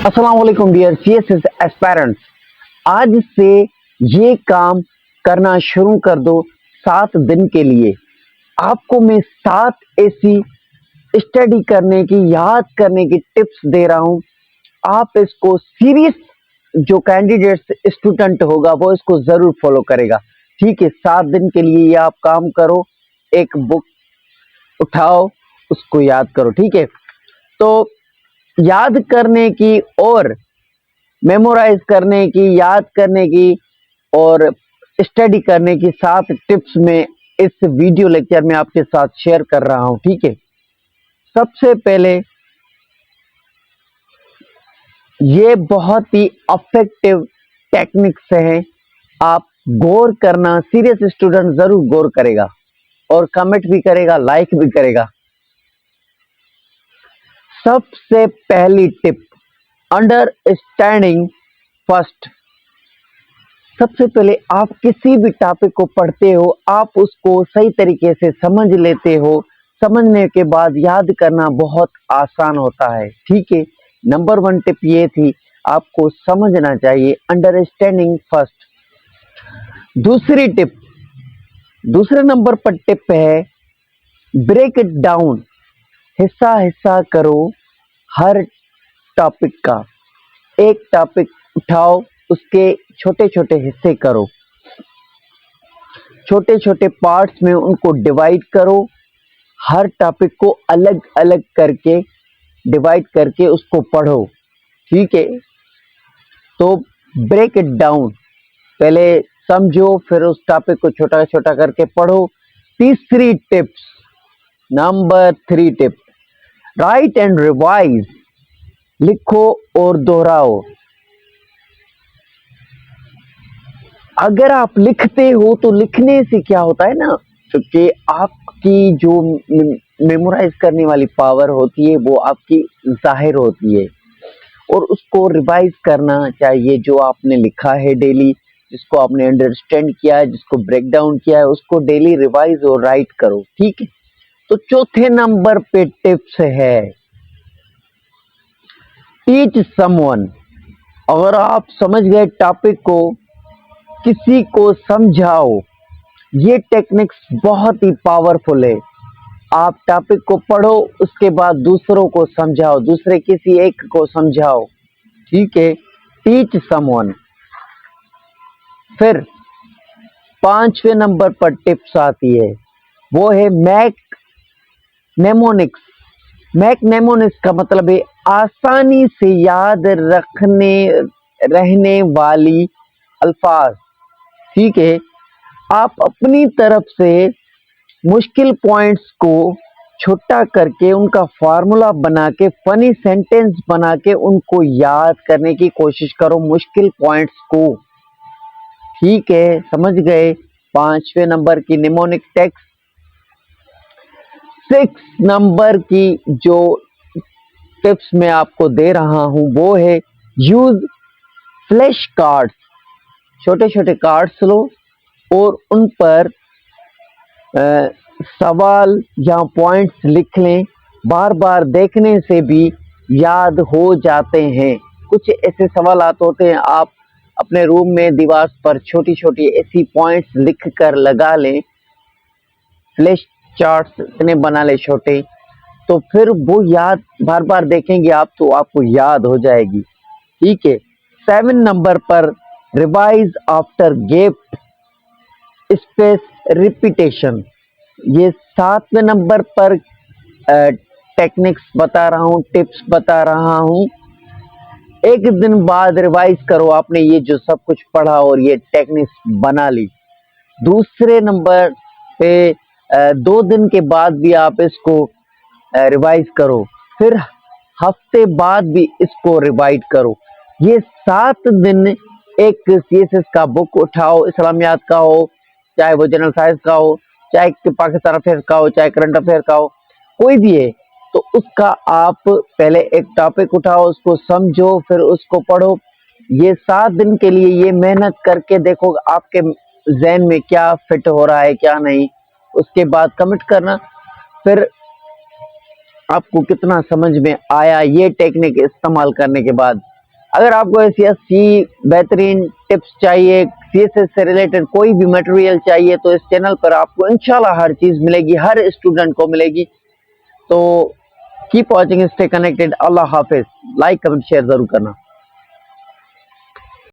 अस्सलाम वालेकुम dear CSS aspirants. आज से ये काम करना शुरू कर दो 7 दिन के लिए। आपको मैं 7 ऐसी स्टडी करने की, याद करने की टिप्स दे रहा हूँ। आप इसको सीरियस जो कैंडिडेट्स स्टूडेंट होगा वो इसको जरूर फॉलो करेगा। ठीक है, 7 दिन के लिए ये आप काम करो। एक बुक उठाओ, उसको याद करो। ठीक है, तो याद करने की और मेमोराइज करने की, याद करने की और स्टडी करने की 7 टिप्स में इस वीडियो लेक्चर में आपके साथ शेयर कर रहा हूं। ठीक है, सबसे पहले ये बहुत ही इफेक्टिव टेक्निक्स हैं। आप गौर करना, सीरियस स्टूडेंट जरूर गौर करेगा और कमेंट भी करेगा, लाइक भी करेगा। सबसे पहली टिप, अंडरस्टैंडिंग फर्स्ट। सबसे पहले आप किसी भी टॉपिक को पढ़ते हो, आप उसको सही तरीके से समझ लेते हो। समझने के बाद याद करना बहुत आसान होता है। ठीक है, नंबर 1 टिप ये थी, आपको समझना चाहिए, अंडरस्टैंडिंग फर्स्ट। दूसरी टिप, दूसरे नंबर पर टिप है, ब्रेक इट डाउन। हिस्सा हिस्सा करो हर टॉपिक का। एक टॉपिक उठाओ, उसके छोटे छोटे हिस्से करो, छोटे छोटे पार्ट्स में उनको डिवाइड करो। हर टॉपिक को अलग अलग करके डिवाइड करके उसको पढ़ो। ठीक है, तो ब्रेक इट डाउन, पहले समझो फिर उस टॉपिक को छोटा छोटा करके पढ़ो। तीसरी tips, number 3 tip, right and revise. लिखो और दोहराओ। अगर आप लिखते हो तो लिखने से क्या होता है ना, कि आपकी जो मेमोराइज करने वाली पावर होती है वो आपकी जाहिर होती है। और उसको रिवाइज करना चाहिए, जो आपने लिखा है डेली, जिसको आपने अंडरस्टैंड किया है, जिसको ब्रेक डाउन किया है, उसको डेली रिवाइज और राइट करो। ठीक है, तो चौथे नंबर पे टिप्स है, टीच समवन। अगर आप समझ गए टॉपिक को, किसी को समझाओ। ये टेक्निक्स बहुत ही पावरफुल है। आप टॉपिक को पढ़ो, उसके बाद दूसरों को समझाओ, दूसरे किसी एक को समझाओ। ठीक है, टीच समवन। फिर 5वें नंबर पर टिप्स आती है, वो है मैक नेमोनिक्स। मैक नेमोनिक्स का मतलब है आसानी से याद रखने रहने वाली अल्फाज। ठीक है, आप अपनी तरफ से मुश्किल पॉइंट्स को छोटा करके उनका फार्मूला बना के, फनी सेंटेंस बना के उनको याद करने की कोशिश करो, मुश्किल पॉइंट्स को। ठीक है, समझ गए 5वें नंबर की निमोनिक टेक्स्ट। 6 नंबर की जो टिप्स मैं आपको दे रहा हूं वो है, यूज फ्लैश कार्ड्स। छोटे छोटे कार्ड्स लो और उन पर सवाल या पॉइंट्स लिख लें। बार बार देखने से भी याद हो जाते हैं। कुछ ऐसे सवाल आते होते हैं, आप अपने रूम में दीवार पर छोटी छोटी ऐसी पॉइंट्स लिख कर लगा लें, फ्लैश चार्ट्स इतने बना ले छोटे, तो फिर वो याद, बार बार देखेंगे आप तो आपको याद हो जाएगी। ठीक है, 7 नंबर पर, revise after gap space repetition. ये 7वें नंबर पर टेक्निक्स बता रहा हूँ, टिप्स बता रहा हूँ। एक दिन बाद रिवाइज करो, आपने ये जो सब कुछ पढ़ा और ये टेक्निक्स बना ली। दूसरे नंबर पे 2 दिन के बाद भी आप इसको रिवाइज करो, फिर हफ्ते बाद भी इसको रिवाइज करो। ये 7 दिन एक सीएसएस का बुक उठाओ, इस्लामियात का हो, चाहे वो जनरल साइंस का हो, चाहे पाकिस्तान अफेयर का हो, चाहे करंट अफेयर का हो, कोई भी है, तो उसका आप पहले एक टॉपिक उठाओ, उसको समझो, फिर उसको पढ़ो। ये 7 दिन के लिए ये मेहनत करके देखो आपके जहन में क्या फिट हो रहा है, क्या नहीं। उसके बाद कमेंट करना, फिर आपको कितना समझ में आया ये टेक्निक इस्तेमाल करने के बाद। अगर आपको SCSC बेहतरीन टिप्स चाहिए, CSS से रिलेटेड कोई भी मटेरियल चाहिए, तो इस चैनल पर आपको इंशाल्लाह हर चीज़ मिलेगी, हर स्टूडेंट को मिलेगी। तो कीप वॉचिंग, स्टे कनेक्टेड। अल्लाह हाफिज। लाइक कमेंट शेयर ज़रूर करना।